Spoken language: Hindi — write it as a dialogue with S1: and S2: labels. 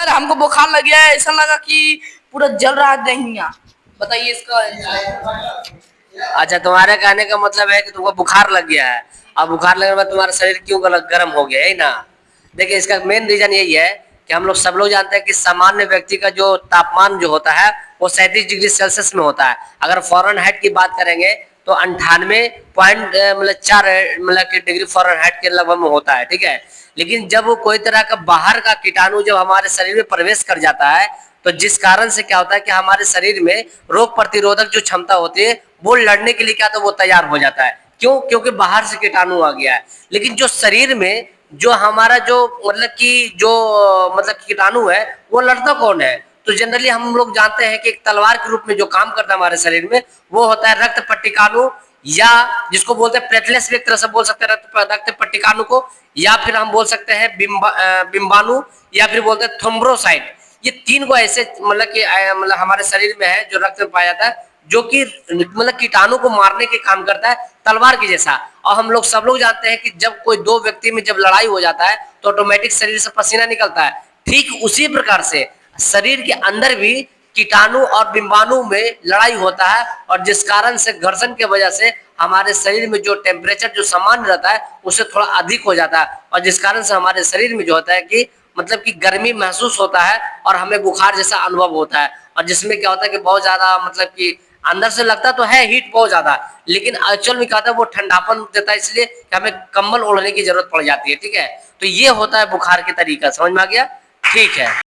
S1: सर हमको बुखार लग गया है, ऐसा लगा कि पूरा जल रहा है दहिया। बताइए इसका।
S2: अच्छा, तुम्हारे कहने का मतलब है कि तुमको बुखार लग गया है। अब बुखार लगने के बाद तुम्हारा शरीर क्यों गर्म हो गया है ना। देखिए, इसका मेन रीजन यही है कि हम लोग सब लोग जानते हैं कि सामान्य व्यक्ति का जो तापमान जो होता है वो 37 डिग्री सेल्सियस में होता है। अगर फ़ारेनहाइट की बात करेंगे तो 98.4 मतलब डिग्री फ़ारेनहाइट के लगभग में होता है। ठीक है, लेकिन जब वो कोई तरह का बाहर का कीटाणु जब हमारे शरीर में प्रवेश कर जाता है तो जिस कारण से क्या होता है कि हमारे शरीर में रोग प्रतिरोधक जो क्षमता होती है वो लड़ने के लिए क्या तो वो तैयार हो जाता है। क्यों? क्योंकि बाहर से कीटाणु आ गया है। लेकिन जो शरीर में जो हमारा जो मतलब कीटाणु है वो लड़ता कौन है? तो जनरली हम लोग जानते हैं कि एक तलवार के रूप में जो काम करता है हमारे शरीर में वो होता है रक्त पट्टिकाणु, या जिसको बोलते हैं प्लेटलेट्स भी एक तरह से बोल सकते हैं रक्त पट्टिकाणु को, या फिर हम बोल सकते हैं बिंबाणु, या फिर बोलते हैं थ्रोम्बोसाइट। ये तीन को ऐसे मतलब हमारे शरीर में है जो रक्त में पाया जाता है, जो कि मतलब कीटाणु को मारने के काम करता है तलवार के जैसा। और हम लोग सब लोग जानते हैं कि जब कोई दो व्यक्ति में जब लड़ाई हो जाता है तो ऑटोमेटिक शरीर से पसीना निकलता है। ठीक उसी प्रकार से शरीर के अंदर भी कीटाणु और बिंबाणु में लड़ाई होता है, और जिस कारण से घर्षण की वजह से हमारे शरीर में जो टेम्परेचर जो सामान्य रहता है उससे थोड़ा अधिक हो जाता है, और जिस कारण से हमारे शरीर में जो होता है कि मतलब कि गर्मी महसूस होता है और हमें बुखार जैसा अनुभव होता है। और जिसमें क्या होता है कि बहुत ज्यादा मतलब कि अंदर से लगता तो है हीट बहुत ज्यादा, लेकिन एक्चुअल में क्या होता है वो ठंडापन देता है, इसलिए कि हमें कंबल ओढ़ने की जरूरत पड़ जाती है। ठीक है, तो ये होता है बुखार के तरीका। समझ में आ गया? ठीक है।